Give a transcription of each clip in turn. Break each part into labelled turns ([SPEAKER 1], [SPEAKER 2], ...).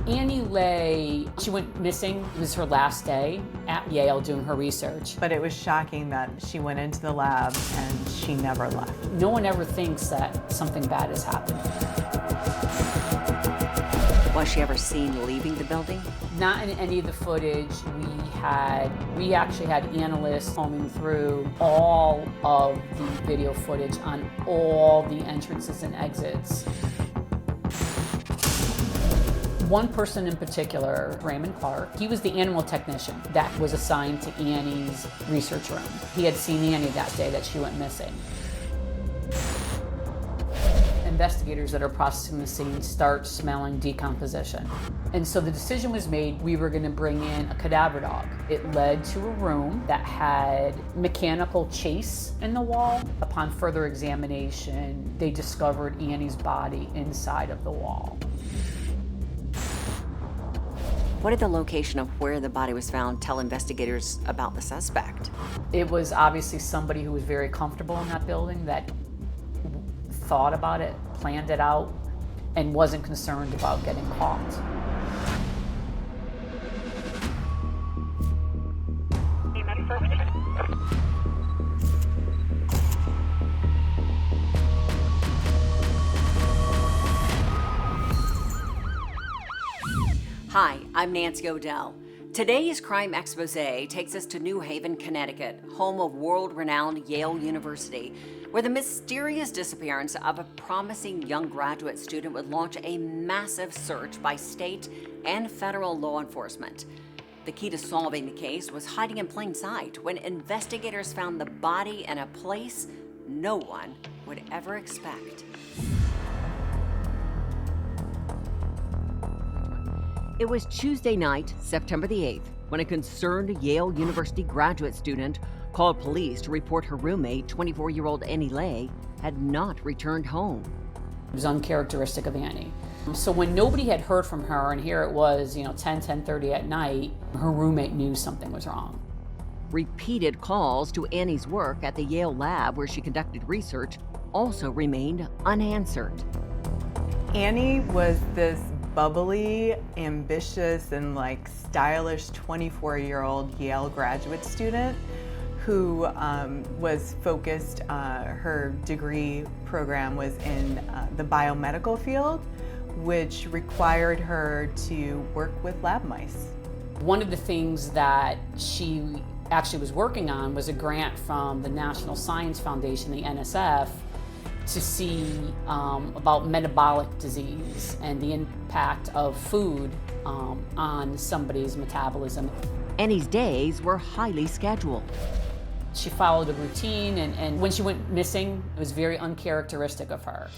[SPEAKER 1] Annie Lay, she went missing. It was her last day at Yale doing her research.
[SPEAKER 2] But it was shocking that she went into the lab and she never left.
[SPEAKER 1] No one ever thinks that something bad has happened.
[SPEAKER 3] Was she ever seen leaving the building?
[SPEAKER 1] Not in any of the footage. We actually had analysts combing through all of the video footage on all the entrances and exits. One person in particular, Raymond Clark, he was the animal technician that was assigned to Annie's research room. He had seen Annie that day that she went missing. Investigators that are processing the scene start smelling decomposition. And so the decision was made, we were gonna bring in a cadaver dog. It led to a room that had mechanical chase in the wall. Upon further examination, they discovered Annie's body inside of the wall.
[SPEAKER 3] What did the location of where the body was found tell investigators about the suspect?
[SPEAKER 1] It was obviously somebody who was very comfortable in that building, that thought about it, planned it out, and wasn't concerned about getting caught.
[SPEAKER 3] Hi, I'm Nancy O'Dell. Today's Crime Exposé takes us to New Haven, Connecticut, home of world-renowned Yale University, where the mysterious disappearance of a promising young graduate student would launch a massive search by state and federal law enforcement. The key to solving the case was hiding in plain sight when investigators found the body in a place no one would ever expect. It was Tuesday night, September the 8th, when a concerned Yale University graduate student called police to report her roommate, 24-year-old Annie Lay, had not returned home.
[SPEAKER 1] It was uncharacteristic of Annie. So when nobody had heard from her, and here it was, 10:30 at night, her roommate knew something was wrong.
[SPEAKER 3] Repeated calls to Annie's work at the Yale lab where she conducted research also remained unanswered.
[SPEAKER 2] Annie was this bubbly, ambitious, and stylish 24-year-old Yale graduate student who was focused, her degree program was in the biomedical field, which required her to work with lab mice.
[SPEAKER 1] One of the things that she actually was working on was a grant from the National Science Foundation, the NSF, to see about metabolic disease and the impact of food on somebody's metabolism.
[SPEAKER 3] Annie's days were highly scheduled.
[SPEAKER 1] She followed a routine, and when she went missing, it was very uncharacteristic of her.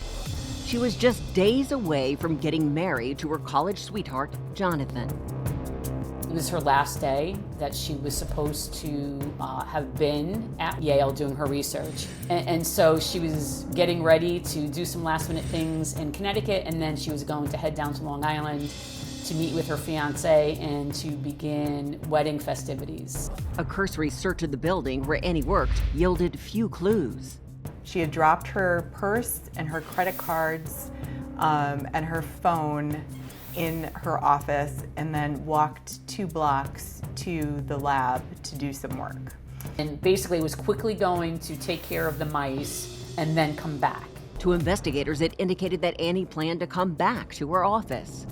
[SPEAKER 3] She was just days away from getting married to her college sweetheart, Jonathan.
[SPEAKER 1] It was her last day that she was supposed to have been at Yale doing her research. And so she was getting ready to do some last minute things in Connecticut, and then she was going to head down to Long Island to meet with her fiance and to begin wedding festivities.
[SPEAKER 3] A cursory search of the building where Annie worked yielded few clues.
[SPEAKER 2] She had dropped her purse and her credit cards and her phone in her office and then walked 2 blocks to the lab to do some work.
[SPEAKER 1] And basically was quickly going to take care of the mice and then come back.
[SPEAKER 3] To investigators, it indicated that Annie planned to come back to her office.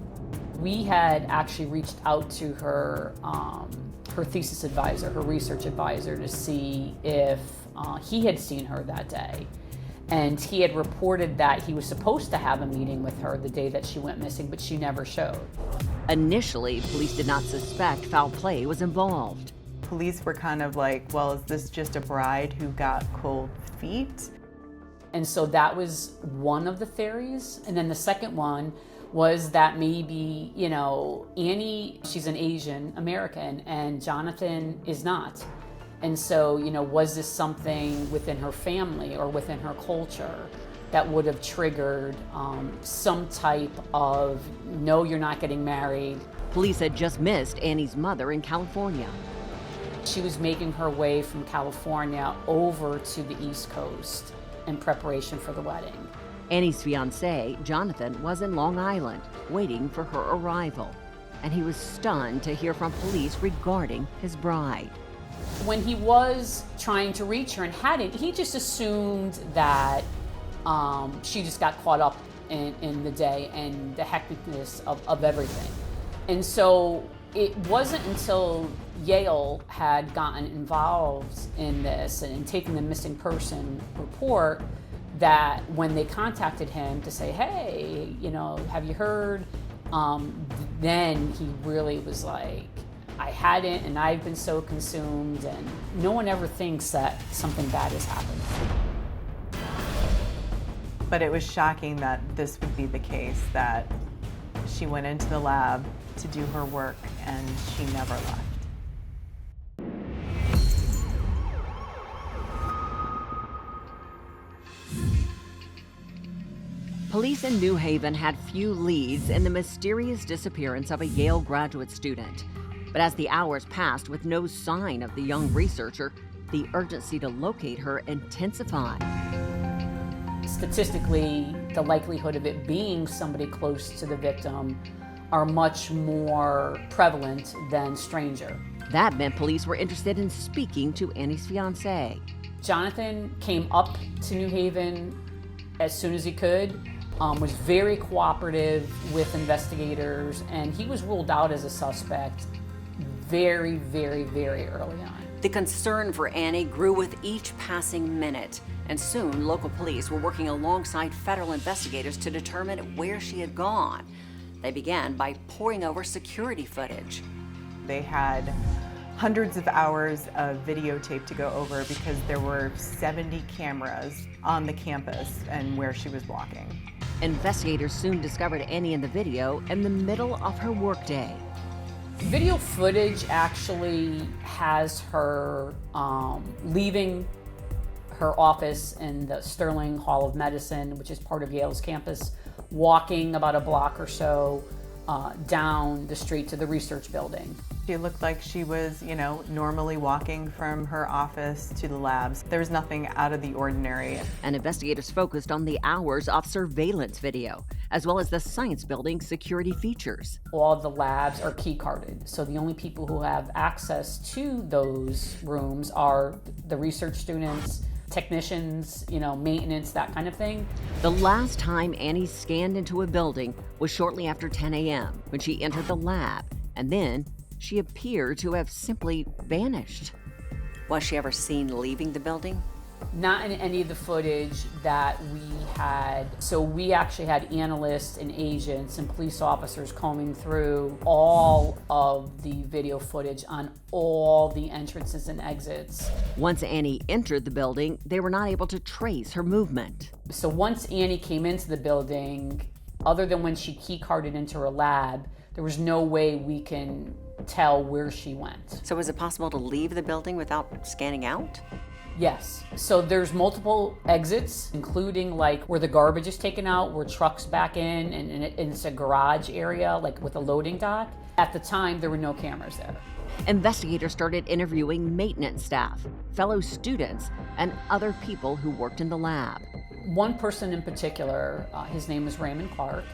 [SPEAKER 1] We had actually reached out to her, her thesis advisor, her research advisor, to see if he had seen her that day. And he had reported that he was supposed to have a meeting with her the day that she went missing, but she never showed.
[SPEAKER 3] Initially, police did not suspect foul play was involved.
[SPEAKER 2] Police were kind of like, well, is this just a bride who got cold feet?
[SPEAKER 1] And so that was one of the theories. And then the second one was that maybe, Annie, she's an Asian American and Jonathan is not. And so, was this something within her family or within her culture that would have triggered some type of, no, you're not getting married.
[SPEAKER 3] Police had just missed Annie's mother in California.
[SPEAKER 1] She was making her way from California over to the East Coast in preparation for the wedding.
[SPEAKER 3] Annie's fiancé, Jonathan, was in Long Island, waiting for her arrival. and he was stunned to hear from police regarding his bride.
[SPEAKER 1] When he was trying to reach her and hadn't, he just assumed that she just got caught up in the day and the hecticness of everything. And so it wasn't until Yale had gotten involved in this and taken the missing person report that when they contacted him to say, hey, you know, have you heard? Then he really was like, I hadn't, and I've been so consumed, and no one ever thinks that something bad has happened.
[SPEAKER 2] But it was shocking that this would be the case, that she went into the lab to do her work and she never left.
[SPEAKER 3] Police in New Haven had few leads in the mysterious disappearance of a Yale graduate student. But as the hours passed with no sign of the young researcher, the urgency to locate her intensified.
[SPEAKER 1] Statistically, the likelihood of it being somebody close to the victim are much more prevalent than stranger.
[SPEAKER 3] That meant police were interested in speaking to Annie's fiancé.
[SPEAKER 1] Jonathan came up to New Haven as soon as he could, was very cooperative with investigators, and he was ruled out as a suspect very, very, very early on.
[SPEAKER 3] The concern for Annie grew with each passing minute, and soon local police were working alongside federal investigators to determine where she had gone. They began by poring over security footage.
[SPEAKER 2] They had hundreds of hours of videotape to go over because there were 70 cameras on the campus and where she was walking.
[SPEAKER 3] Investigators soon discovered Annie in the video in the middle of her workday.
[SPEAKER 1] Video footage actually has her leaving her office in the Sterling Hall of Medicine, which is part of Yale's campus, walking about a block or so down the street to the research building.
[SPEAKER 2] She looked like she was, you know, normally walking from her office to the labs. There was nothing out of the ordinary.
[SPEAKER 3] And investigators focused on the hours of surveillance video, as well as the science building's security features.
[SPEAKER 1] All the labs are key carded, so the only people who have access to those rooms are the research students, technicians, you know, maintenance, that kind of thing.
[SPEAKER 3] The last time Annie scanned into a building was shortly after 10 a.m. when she entered the lab, and then she appeared to have simply vanished. Was she ever seen leaving the building?
[SPEAKER 1] Not in any of the footage that we had. So we actually had analysts and agents and police officers combing through all of the video footage on all the entrances and exits.
[SPEAKER 3] Once Annie entered the building, they were not able to trace her movement.
[SPEAKER 1] So once Annie came into the building, other than when she key carded into her lab, there was no way we can tell where she went.
[SPEAKER 3] So is it possible to leave the building without scanning out?
[SPEAKER 1] Yes. So there's multiple exits, including like where the garbage is taken out, where trucks back in, and it's a garage area, like with a loading dock. At the time, there were no cameras there.
[SPEAKER 3] Investigators started interviewing maintenance staff, fellow students, and other people who worked in the lab.
[SPEAKER 1] One person in particular, his name was Raymond Clark.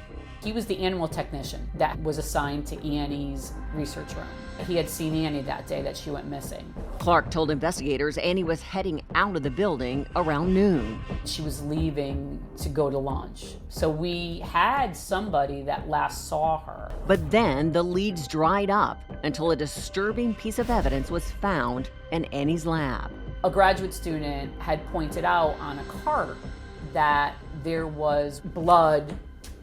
[SPEAKER 1] He was the animal technician that was assigned to Annie's research room. He had seen Annie that day that she went missing.
[SPEAKER 3] Clark told investigators Annie was heading out of the building around noon.
[SPEAKER 1] She was leaving to go to lunch. So we had somebody that last saw her.
[SPEAKER 3] But then the leads dried up until a disturbing piece of evidence was found in Annie's lab.
[SPEAKER 1] A graduate student had pointed out on a cart that there was blood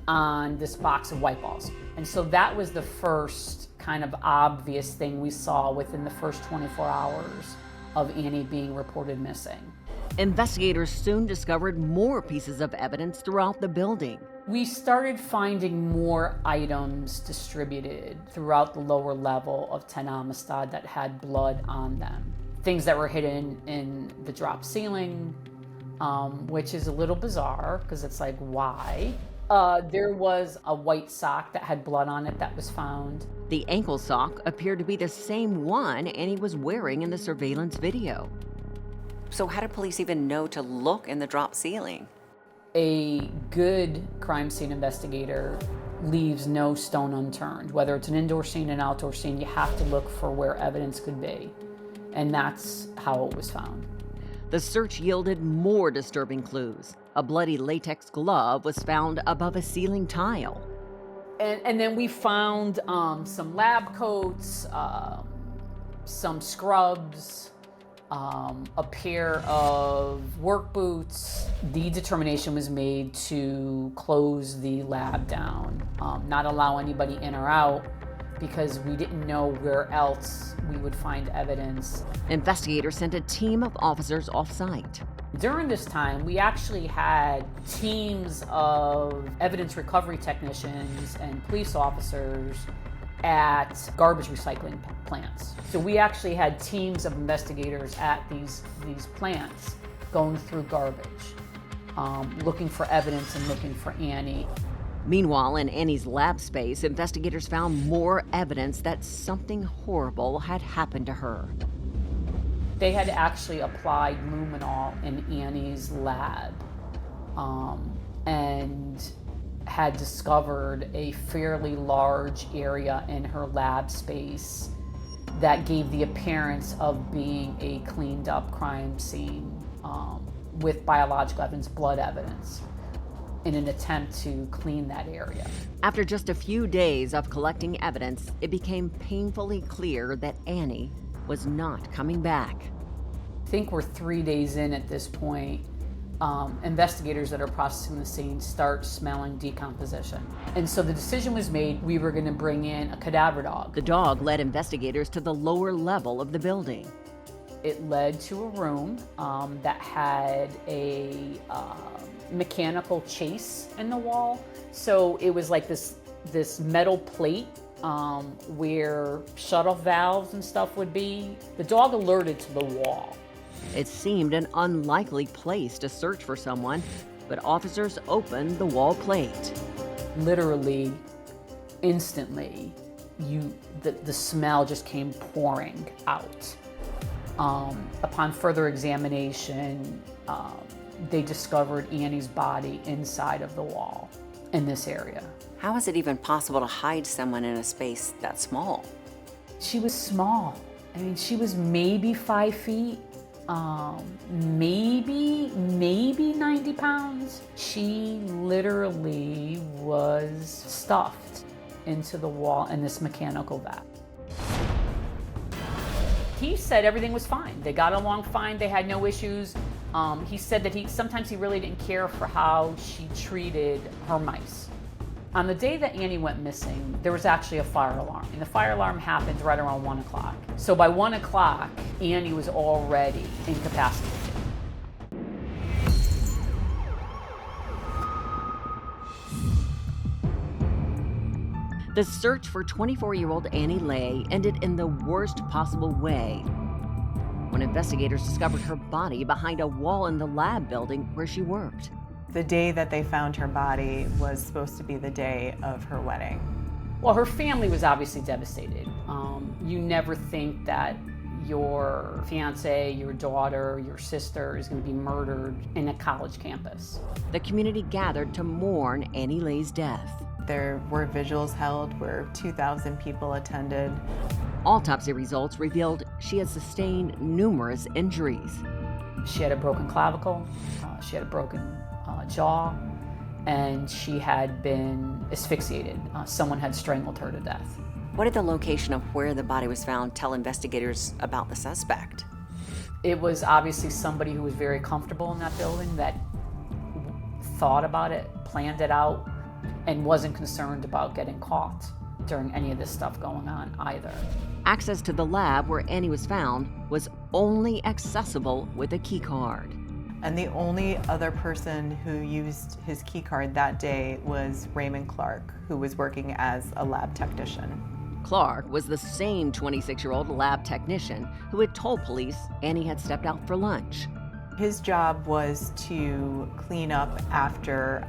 [SPEAKER 1] on this box of white balls. And so that was the first kind of obvious thing we saw within the first 24 hours of Annie being reported missing.
[SPEAKER 3] Investigators soon discovered more pieces of evidence throughout the building.
[SPEAKER 1] We started finding more items distributed throughout the lower level of 10 Amistad that had blood on them. Things that were hidden in the drop ceiling, which is a little bizarre because it's like, why? There was a white sock that had blood on it that was found.
[SPEAKER 3] The ankle sock appeared to be the same one Annie was wearing in the surveillance video. So how did police even know to look in the drop ceiling?
[SPEAKER 1] A good crime scene investigator leaves no stone unturned. Whether it's an indoor scene, an outdoor scene, you have to look for where evidence could be. And that's how it was found.
[SPEAKER 3] The search yielded more disturbing clues. A bloody latex glove was found above a ceiling tile.
[SPEAKER 1] And then we found some lab coats, some scrubs, a pair of work boots. The determination was made to close the lab down, not allow anybody in or out, because we didn't know where else we would find evidence.
[SPEAKER 3] Investigators sent a team of officers off-site.
[SPEAKER 1] During this time, we actually had teams of evidence recovery technicians and police officers at garbage recycling plants. So we actually had teams of investigators at these plants going through garbage, looking for evidence and looking for Annie.
[SPEAKER 3] Meanwhile, in Annie's lab space, investigators found more evidence that something horrible had happened to her.
[SPEAKER 1] They had actually applied luminol in Annie's lab and had discovered a fairly large area in her lab space that gave the appearance of being a cleaned up crime scene with biological evidence, blood evidence, in an attempt to clean that area.
[SPEAKER 3] After just a few days of collecting evidence, it became painfully clear that Annie was not coming back.
[SPEAKER 1] I think we're 3 days in at this point. Investigators that are processing the scene start smelling decomposition. And so the decision was made, we were gonna bring in a cadaver dog.
[SPEAKER 3] The dog led investigators to the lower level of the building.
[SPEAKER 1] It led to a room that had a mechanical chase in the wall. So it was like this metal plate where shuttle valves and stuff would be. The dog alerted to the wall.
[SPEAKER 3] It seemed an unlikely place to search for someone, but officers opened the wall plate.
[SPEAKER 1] Literally, instantly, the smell just came pouring out. Upon further examination, they discovered Annie's body inside of the wall in this area.
[SPEAKER 3] How is it even possible to hide someone in a space that small?
[SPEAKER 1] She was small. I mean, she was maybe 5 feet. Maybe 90 pounds. She literally was stuffed into the wall in this mechanical vat. He said everything was fine. They got along fine. They had no issues. He said that sometimes he really didn't care for how she treated her mice. On the day that Annie went missing, there was actually a fire alarm, and the fire alarm happened right around 1 o'clock. So by 1 o'clock, Annie was already incapacitated. The search for 24-year-old Annie Lay ended in the worst possible way when investigators discovered her body behind a wall in the lab building where she worked.
[SPEAKER 2] The day that they found her body was supposed to be the day of her wedding.
[SPEAKER 1] Well, her family was obviously devastated. You never think that your fiance, your daughter, your sister is going to be murdered in a college campus.
[SPEAKER 3] The community gathered to mourn Annie Lay's death.
[SPEAKER 2] There were vigils held where 2,000 people attended.
[SPEAKER 3] Autopsy results revealed she had sustained numerous injuries.
[SPEAKER 1] She had a broken clavicle, she had a broken jaw, and she had been asphyxiated. Someone had strangled her to death.
[SPEAKER 3] What did the location of where the body was found tell investigators about the suspect?
[SPEAKER 1] It was obviously somebody who was very comfortable in that building, that thought about it, planned it out, and wasn't concerned about getting caught during any of this stuff going on either.
[SPEAKER 3] Access to the lab where Annie was found was only accessible with a key card.
[SPEAKER 2] And the only other person who used his key card that day was Raymond Clark, who was working as a lab technician.
[SPEAKER 3] Clark was the same 26-year-old lab technician who had told police Annie had stepped out for lunch.
[SPEAKER 2] His job was to clean up after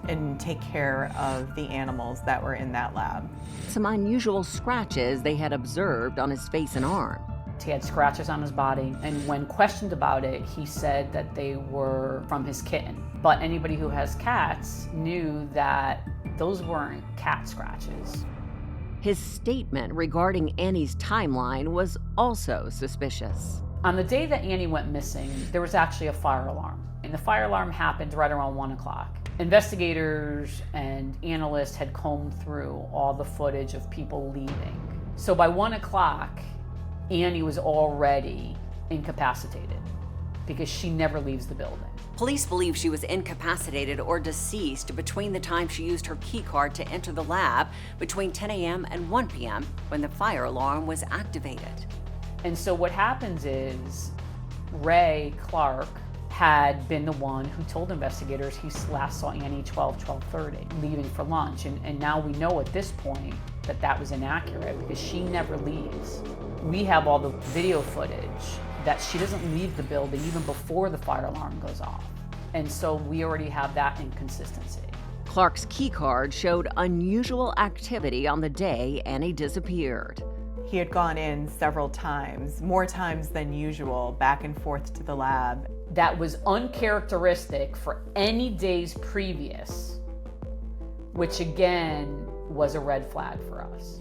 [SPEAKER 2] and take care of the animals that were in that lab.
[SPEAKER 3] Some unusual scratches they had observed on his face and arm.
[SPEAKER 1] He had scratches on his body, and when questioned about it, he said that they were from his kitten. But anybody who has cats knew that those weren't cat scratches.
[SPEAKER 3] His statement regarding Annie's timeline was also suspicious.
[SPEAKER 1] On the day that Annie went missing, there was actually a fire alarm. And the fire alarm happened right around 1 o'clock. Investigators and analysts had combed through all the footage of people leaving. So by 1 o'clock, Annie was already incapacitated because she never leaves the building.
[SPEAKER 3] Police believe she was incapacitated or deceased between the time she used her key card to enter the lab between 10 a.m. and 1 p.m. when the fire alarm was activated.
[SPEAKER 1] And so what happens is Ray Clark had been the one who told investigators he last saw Annie 12:30, leaving for lunch. And now we know at this point that that was inaccurate because she never leaves. We have all the video footage that she doesn't leave the building even before the fire alarm goes off. And so we already have that inconsistency.
[SPEAKER 3] Clark's key card showed unusual activity on the day Annie disappeared.
[SPEAKER 2] He had gone in several times, more times than usual, back and forth to the lab.
[SPEAKER 1] That was uncharacteristic for any days previous, which again was a red flag for us.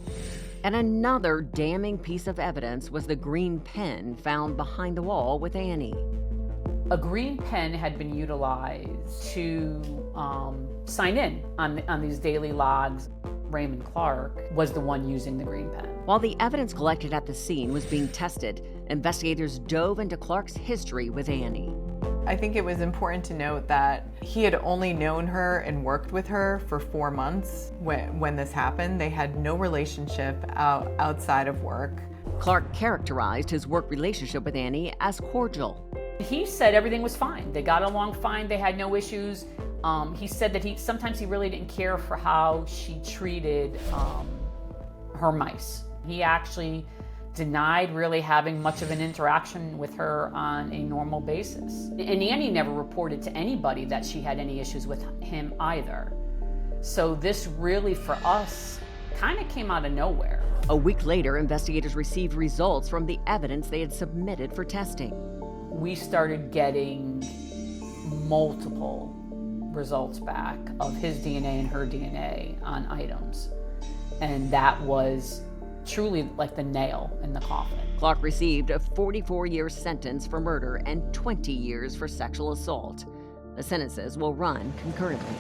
[SPEAKER 3] And another damning piece of evidence was the green pen found behind the wall with Annie.
[SPEAKER 1] A green pen had been utilized to sign in on these daily logs. Raymond Clark was the one using the green pen.
[SPEAKER 3] While the evidence collected at the scene was being tested, investigators dove into Clark's history with Annie.
[SPEAKER 2] I think it was important to note that he had only known her and worked with her for 4 months when this happened. They had no relationship outside of work.
[SPEAKER 3] Clark characterized his work relationship with Annie as cordial.
[SPEAKER 1] He said everything was fine. They got along fine. They had no issues. He said that sometimes he really didn't care for how she treated her mice. He actually denied really having much of an interaction with her on a normal basis. And Annie never reported to anybody that she had any issues with him either. So this really, for us, kind of came out of nowhere.
[SPEAKER 3] A week later, investigators received results from the evidence they had submitted for testing.
[SPEAKER 1] We started getting multiple results back of his DNA and her DNA on items. And that was truly like the nail in the coffin.
[SPEAKER 3] Clark received a 44-year sentence for murder and 20 years for sexual assault. The sentences will run concurrently.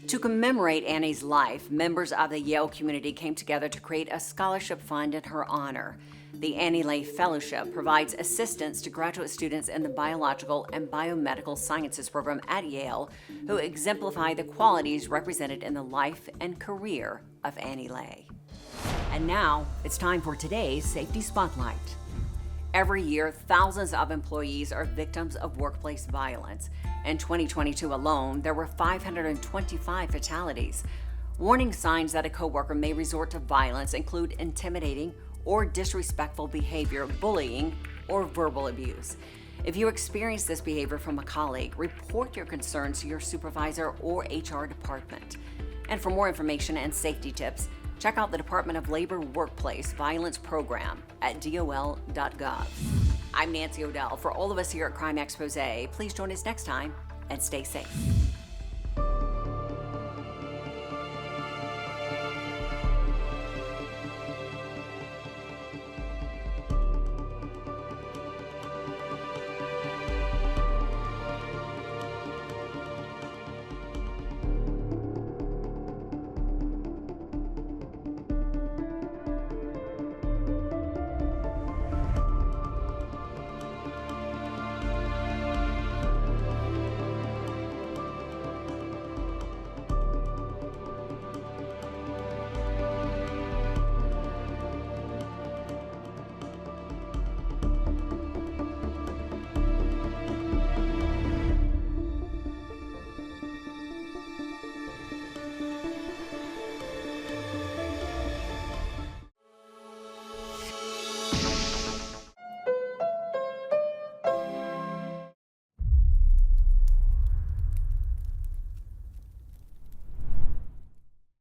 [SPEAKER 3] To commemorate Annie's life, members of the Yale community came together to create a scholarship fund in her honor. The Annie Lay Fellowship provides assistance to graduate students in the biological and biomedical sciences program at Yale who exemplify the qualities represented in the life and career of Annie Lay. And now it's time for today's Safety Spotlight. Every year, thousands of employees are victims of workplace violence. In 2022 alone, there were 525 fatalities. Warning signs that a coworker may resort to violence include intimidating or disrespectful behavior, bullying, or verbal abuse. If you experience this behavior from a colleague, report your concerns to your supervisor or HR department. And for more information and safety tips, check out the Department of Labor Workplace Violence Program at dol.gov. I'm Nancy O'Dell. For all of us here at Crime Exposé, please join us next time and stay safe.